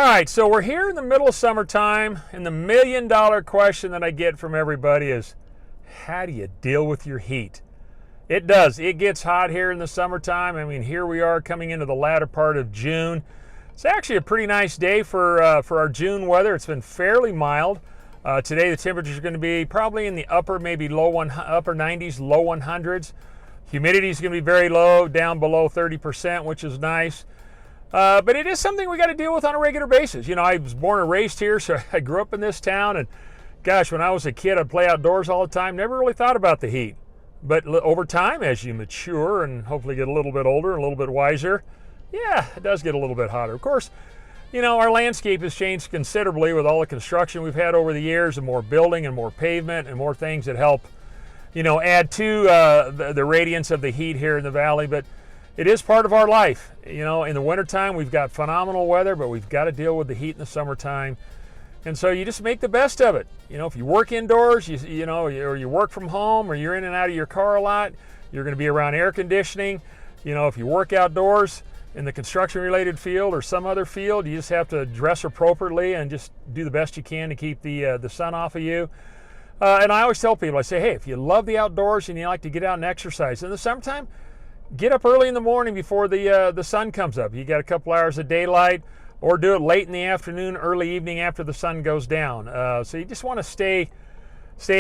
All right, so we're here in the middle of summertime, and the million-dollar question that I get from everybody is, how do you deal with your heat? It does. It gets hot here in the summertime. I mean, here we are coming into the latter part of June. It's actually a pretty nice day for our June weather. It's been fairly mild. Today the temperature is going to be probably in the upper 90s, low 100s. Humidity is going to be very low, down below 30%, which is nice. But it is something we got to deal with on a regular basis. You know, I was born and raised here, so I grew up in this town. And gosh, when I was a kid, I'd play outdoors all the time. Never really thought about the heat. But over time, as you mature and hopefully get a little bit older and a little bit wiser, yeah, it does get a little bit hotter. Of course, you know, our landscape has changed considerably with all the construction we've had over the years, and more building and more pavement and more things that help, you know, add to the radiance of the heat here in the valley. But it is part of our life. You know, in the wintertime, we've got phenomenal weather, but we've got to deal with the heat in the summertime. And so you just make the best of it. You know, if you work indoors, you know, or you work from home, or you're in and out of your car a lot, you're going to be around air conditioning. You know, if you work outdoors in the construction-related field or some other field, you just have to dress appropriately and just do the best you can to keep the sun off of you. And I always tell people, I say, hey, if you love the outdoors and you like to get out and exercise in the summertime, get up early in the morning before the sun comes up. You got a couple hours of daylight, or do it late in the afternoon, early evening after the sun goes down. So you just want to stay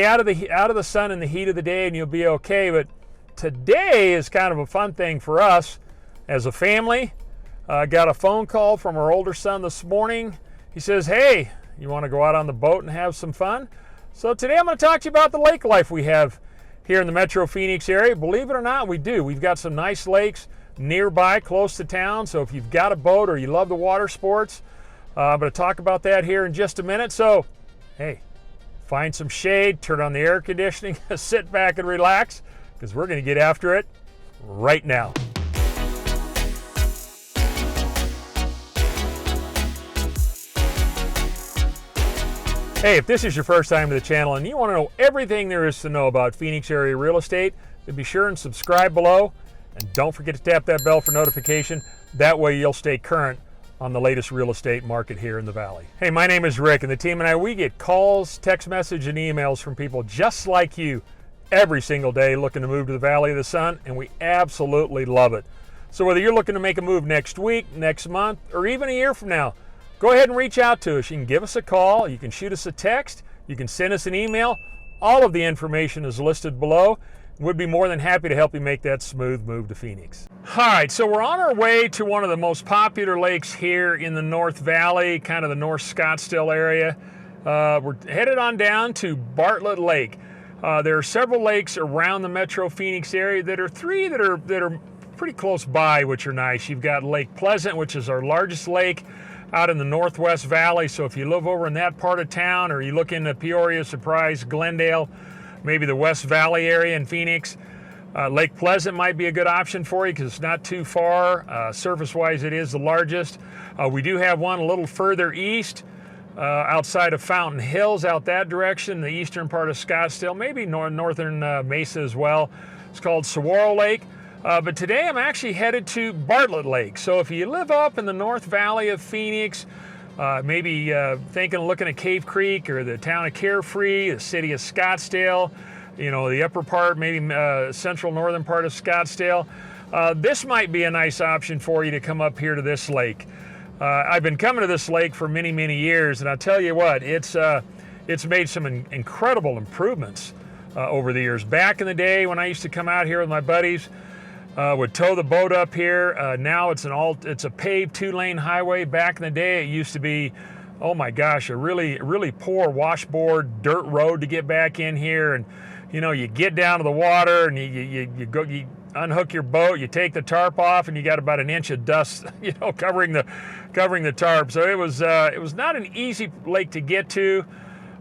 out of the sun and the heat of the day, and you'll be okay. But today is kind of a fun thing for us as a family. Got a phone call from our older son this morning. He says, hey, you want to go out on the boat and have some fun? So today I'm going to talk to you about the lake life we have here in the Metro Phoenix area. Believe it or not, we do. We've got some nice lakes nearby, close to town. So if you've got a boat or you love the water sports, I'm going to talk about that here in just a minute. So, hey, find some shade, turn on the air conditioning, sit back and relax, because we're going to get after it right now. Hey, if this is your first time to the channel and you want to know everything there is to know about Phoenix area real estate, then be sure and subscribe below, and don't forget to tap that bell for notification. That way you'll stay current on the latest real estate market here in the valley. Hey, my name is Rick, and the team and I, we get calls, text messages, and emails from people just like you every single day looking to move to the Valley of the Sun, and we absolutely love it. So whether you're looking to make a move next week, next month, or even a year from now, go ahead and reach out to us. You can give us a call, you can shoot us a text, you can send us an email. All of the information is listed below. We'd be more than happy to help you make that smooth move to Phoenix. All right, so we're on our way to one of the most popular lakes here in the North Valley, kind of the North Scottsdale area. We're headed on down to Bartlett Lake. There are several lakes around the Metro Phoenix area that are pretty close by, which are nice. You've got Lake Pleasant, which is our largest lake out in the Northwest Valley. So if you live over in that part of town, or you look into Peoria, Surprise, Glendale, maybe the West Valley area in Phoenix, Lake Pleasant might be a good option for you because it's not too far. Surface-wise, it is the largest. We do have one a little further east, outside of Fountain Hills, out that direction, the eastern part of Scottsdale, maybe northern Mesa as well. It's called Saguaro Lake. But today I'm actually headed to Bartlett Lake. So if you live up in the North Valley of Phoenix, maybe thinking of looking at Cave Creek or the town of Carefree, the city of Scottsdale, you know, the upper part, maybe central northern part of Scottsdale, this might be a nice option for you to come up here to this lake. I've been coming to this lake for many, many years, and I'll tell you what, it's made some incredible improvements over the years. Back in the day when I used to come out here with my buddies, would tow the boat up here. Now it's a paved 2-lane highway. Back in the day, it used to be, oh my gosh, a really poor washboard dirt road to get back in here. And you know, you get down to the water and you unhook your boat, you take the tarp off, and you got about an inch of dust, you know, covering the tarp. So it was not an easy lake to get to.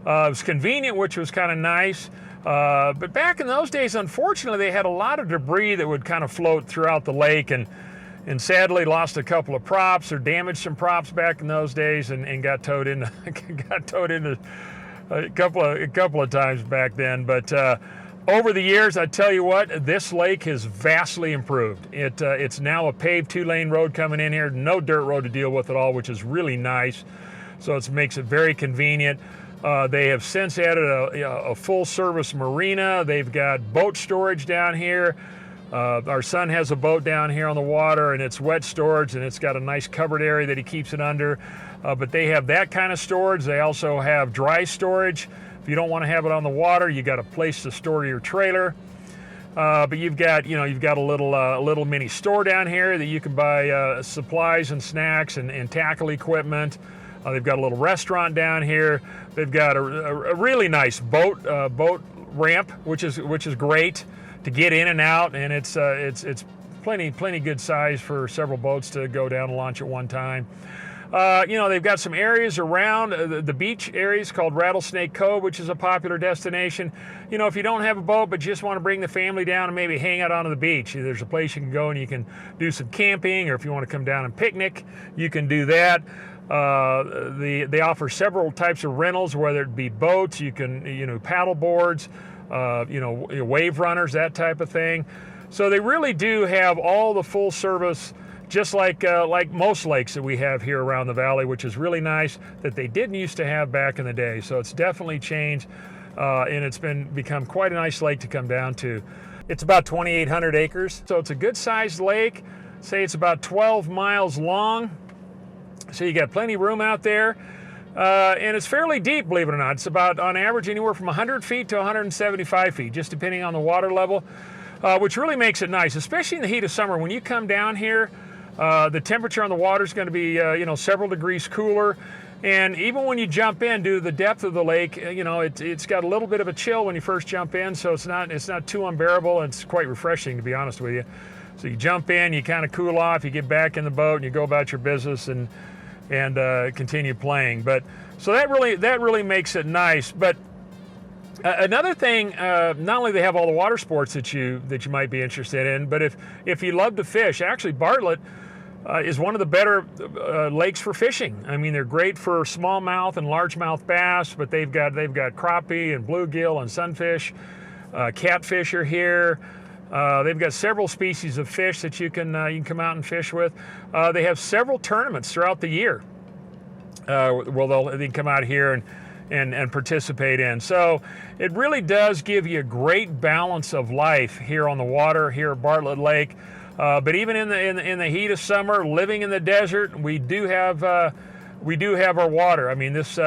It was convenient, which was kind of nice. But back in those days, unfortunately, they had a lot of debris that would kind of float throughout the lake, and sadly lost a couple of props or damaged some props back in those days, and got towed into a couple of times back then. But Over the years, I tell you what, this lake has vastly improved. It's now a paved 2-lane road coming in here, no dirt road to deal with at all, which is really nice. So it makes it very convenient. They have since added a full-service marina. They've got boat storage down here. Our son has a boat down here on the water, and it's wet storage, and it's got a nice covered area that he keeps it under. But they have that kind of storage. They also have dry storage. If you don't want to have it on the water, you got a place to store your trailer. But you've got a little mini store down here that you can buy supplies and snacks and tackle equipment. They've got a little restaurant down here. They've got a really nice boat ramp, which is great to get in and out, and it's plenty good size for several boats to go down and launch at one time. They've got some areas around the beach areas called Rattlesnake Cove, which is a popular destination. If you don't have a boat but just want to bring the family down and maybe hang out on the beach, there's a place you can go and you can do some camping, or if you want to come down and picnic, you can do that. They offer several types of rentals, whether it be boats, you can, paddle boards, wave runners, that type of thing. So they really do have all the full service, just like most lakes that we have here around the valley, which is really nice, that they didn't used to have back in the day. So it's definitely changed, and it's become quite a nice lake to come down to. It's about 2,800 acres, so it's a good sized lake. Say it's about 12 miles long, so you got plenty of room out there. And it's fairly deep, believe it or not. It's about, on average, anywhere from 100 feet to 175 feet, just depending on the water level, which really makes it nice, especially in the heat of summer. When you come down here, the temperature on the water is going to be, several degrees cooler. And even when you jump in, due to the depth of the lake, it's got a little bit of a chill when you first jump in, so it's not too unbearable. It's quite refreshing, to be honest with you. So you jump in, you kind of cool off, you get back in the boat, and you go about your business and continue playing. But so that really makes it nice. But another thing, not only they have all the water sports that you might be interested in, but if you love to fish, actually Bartlett is one of the better lakes for fishing. I mean, they're great for smallmouth and largemouth bass, but they've got crappie and bluegill and sunfish. Catfish are here. They've got several species of fish that you can come out and fish with. They have several tournaments throughout the year where they can come out here and participate in. So it really does give you a great balance of life here on the water here at Bartlett Lake. But even in the heat of summer, living in the desert, we do have our water. I mean, this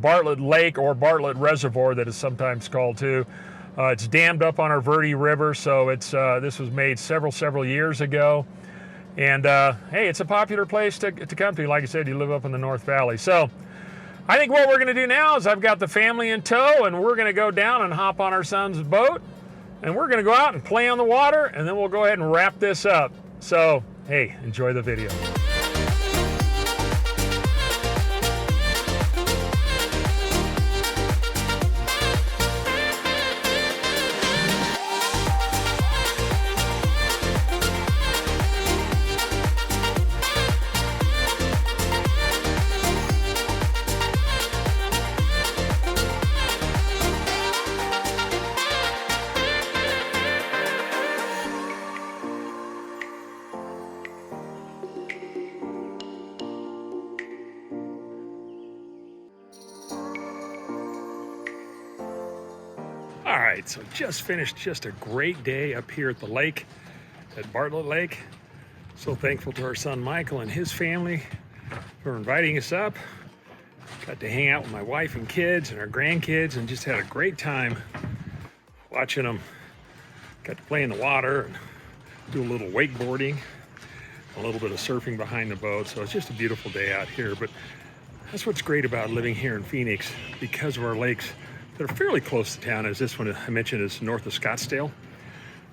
Bartlett Lake, or Bartlett Reservoir that is sometimes called too, it's dammed up on our Verde River, so this was made several years ago. And hey, it's a popular place to come to. Like I said, you live up in the North Valley. So I think what we're going to do now is I've got the family in tow, and we're going to go down and hop on our son's boat, and we're going to go out and play on the water, and then we'll go ahead and wrap this up. So hey, enjoy the video. All right, so just finished just a great day up here at the lake, at Bartlett Lake. So thankful to our son Michael and his family for inviting us up. Got to hang out with my wife and kids and our grandkids, and just had a great time watching them. Got to play in the water and do a little wakeboarding, a little bit of surfing behind the boat. So it's just a beautiful day out here. But that's what's great about living here in Phoenix, because of our lakes that are fairly close to town. As this one I mentioned is north of Scottsdale,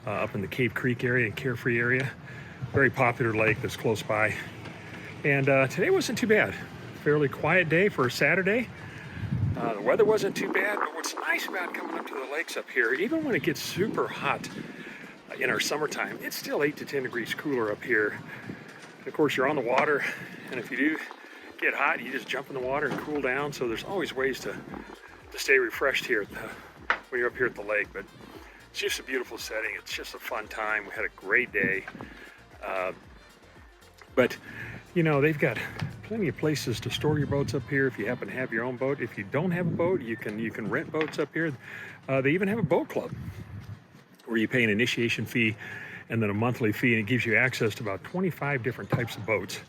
up in the Cave Creek area and Carefree area. Very popular lake that's close by. And today wasn't too bad. Fairly quiet day for a Saturday. The weather wasn't too bad, but what's nice about coming up to the lakes up here, even when it gets super hot in our summertime, it's still 8 to 10 degrees cooler up here. And of course, you're on the water, and if you do get hot, you just jump in the water and cool down. So there's always ways to stay refreshed here when you're up here at the lake. But It's just a beautiful setting. It's just a fun time. We had a great day. But you know, they've got plenty of places to store your boats up here if you happen to have your own boat. If you don't have a boat, you can rent boats up here. They even have a boat club where you pay an initiation fee and then a monthly fee, and it gives you access to about 25 different types of boats.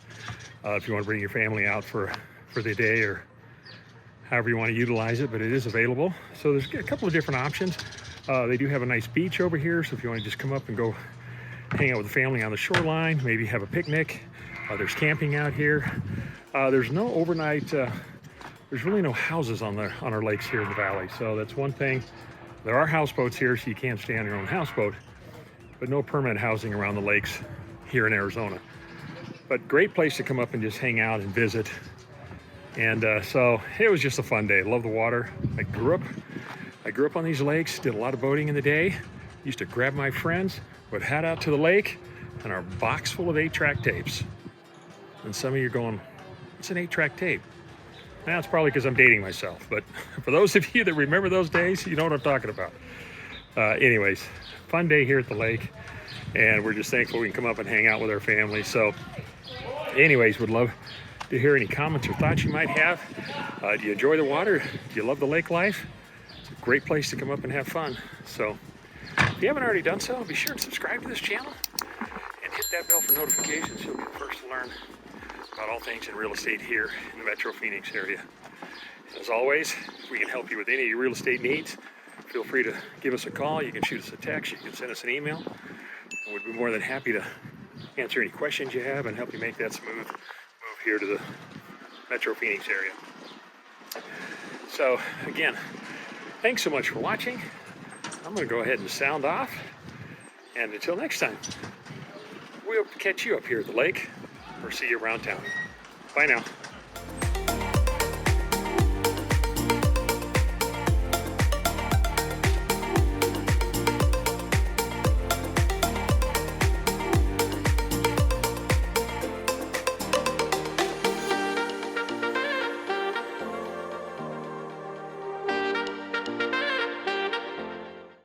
If you want to bring your family out for the day or however you want to utilize it, but it is available. So there's a couple of different options. They do have a nice beach over here, so if you want to just come up and go hang out with the family on the shoreline, maybe have a picnic. There's camping out here. There's no overnight, there's really no houses on our lakes here in the valley, so that's one thing. There are houseboats here, so you can stay on your own houseboat, but no permanent housing around the lakes here in Arizona. But great place to come up and just hang out and visit. And so it was just a fun day. Love the water. I grew up on these lakes, did a lot of boating in the day. Used to grab my friends, would head out to the lake, and our box full of 8-track tapes. And some of you are going, what's an 8-track tape? Now, it's probably because I'm dating myself, but for those of you that remember those days, you know what I'm talking about. Anyways, fun day here at the lake, and we're just thankful we can come up and hang out with our family. So anyways, would love to hear any comments or thoughts you might have. Do you enjoy the water? Do you love the lake life? It's a great place to come up and have fun. So if you haven't already done so, be sure to subscribe to this channel and hit that bell for notifications. You'll be the first to learn about all things in real estate here in the Metro Phoenix area. As always, if we can help you with any of your real estate needs, feel free to give us a call. You can shoot us a text. You can send us an email. And we'd be more than happy to answer any questions you have and help you make that smooth move here to the Metro Phoenix area. So again, thanks so much for watching. I'm going to go ahead and sound off. And until next time, we hope to catch you up here at the lake or see you around town. Bye now.